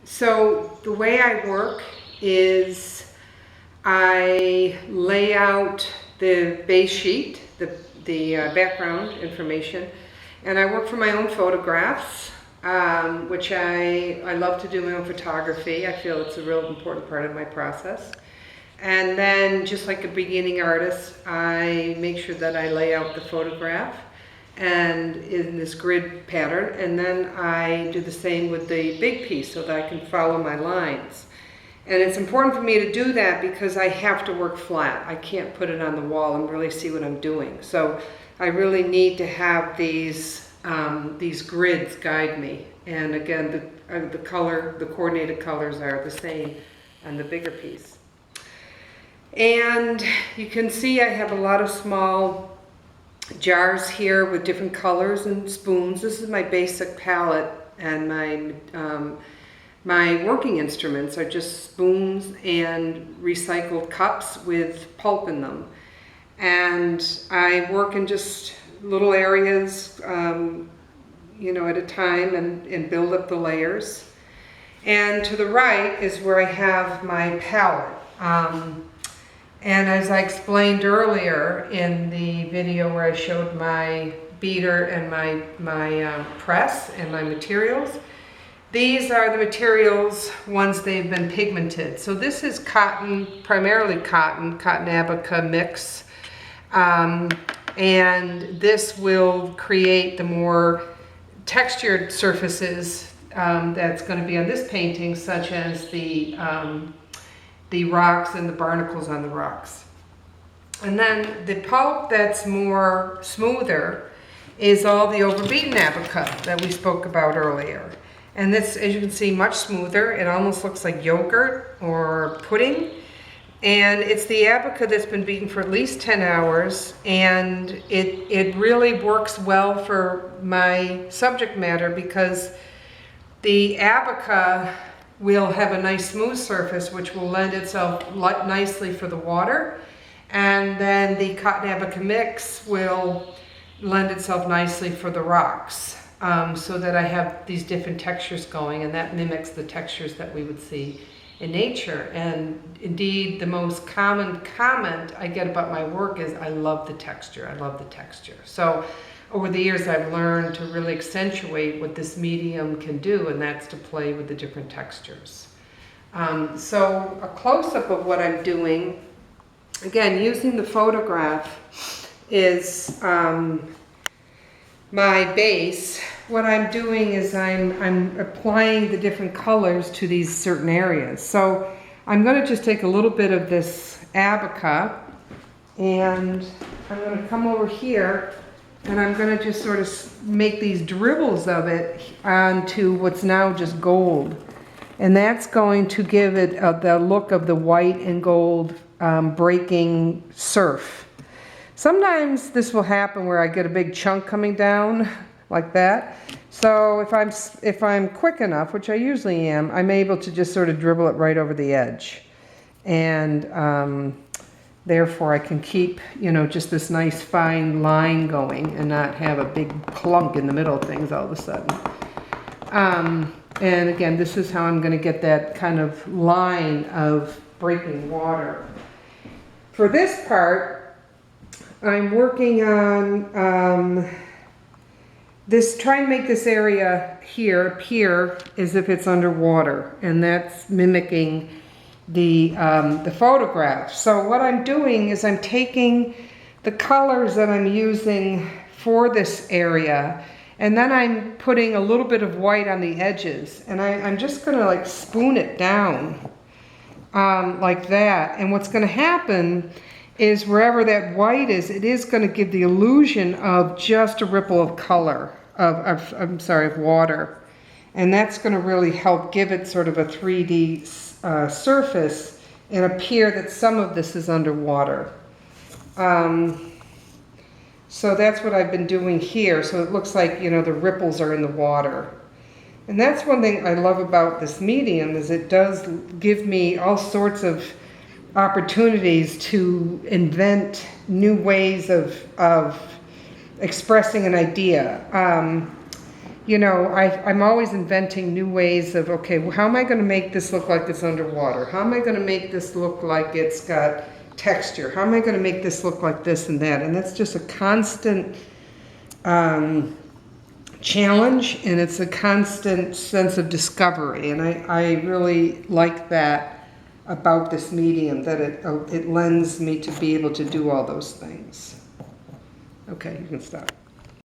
So the way I work is I lay out the base sheet, the background information, and I work from my own photographs, which I love to do my own photography. I feel it's a real important part of my process. And then, just like a beginning artist, I make sure that I lay out the photograph and in this grid pattern, and then I do the same with the big piece so that I can follow my lines. And it's important for me to do that because I have to work flat. I can't put it on the wall and really see what I'm doing. So I really need to have these grids guide me. And again, the coordinated colors are the same on the bigger piece. And you can see I have a lot of small jars here with different colors and spoons. This is my basic palette, and my working instruments are just spoons and recycled cups with pulp in them. And I work in just little areas, at a time and build up the layers. And to the right is where I have my palette. And as I explained earlier in the video where I showed my beater and my press and my materials, these are the materials once they've been pigmented. So this is cotton, primarily cotton abaca mix. And this will create the more textured surfaces that's going to be on this painting, such as the rocks and the barnacles on the rocks. And then the pulp that's more smoother is all the overbeaten abaca that we spoke about earlier. And this, as you can see, much smoother. It almost looks like yogurt or pudding. And it's the abaca that's been beaten for at least 10 hours. And it really works well for my subject matter because the abaca will have a nice smooth surface which will lend itself nicely for the water, and then the cotton abaca mix will lend itself nicely for the rocks, so that I have these different textures going, and that mimics the textures that we would see in nature. And indeed, the most common comment I get about my work is, I love the texture, I love the texture. So over the years, I've learned to really accentuate what this medium can do, and that's to play with the different textures. So a close-up of what I'm doing, again, using the photograph is my base. What I'm doing is I'm applying the different colors to these certain areas. So I'm going to just take a little bit of this abaca, and I'm going to come over here, and I'm going to just sort of make these dribbles of it onto what's now just gold. And that's going to give it the look of the white and gold breaking surf. Sometimes this will happen where I get a big chunk coming down like that. So if I'm quick enough, which I usually am, I'm able to just sort of dribble it right over the edge. And therefore, I can keep, just this nice fine line going and not have a big clunk in the middle of things all of a sudden. And again, this is how I'm going to get that kind of line of breaking water. For this part, I'm working on trying to make this area here appear as if it's underwater, and that's mimicking the photograph. So what I'm doing is I'm taking the colors that I'm using for this area, and then I'm putting a little bit of white on the edges, and I'm just going to like spoon it down like that. And what's going to happen is wherever that white is, it is going to give the illusion of just a ripple of color, of water. And that's going to really help give it sort of a 3D surface and appear that some of this is underwater. So that's what I've been doing here. So it looks like, the ripples are in the water. And that's one thing I love about this medium, is it does give me all sorts of opportunities to invent new ways of expressing an idea. you know, I'm always inventing new ways of, okay, well, how am I going to make this look like it's underwater? How am I going to make this look like it's got texture? How am I going to make this look like this and that? And that's just a constant challenge, and it's a constant sense of discovery. And I really like that about this medium, that it lends me to be able to do all those things. Okay, you can stop.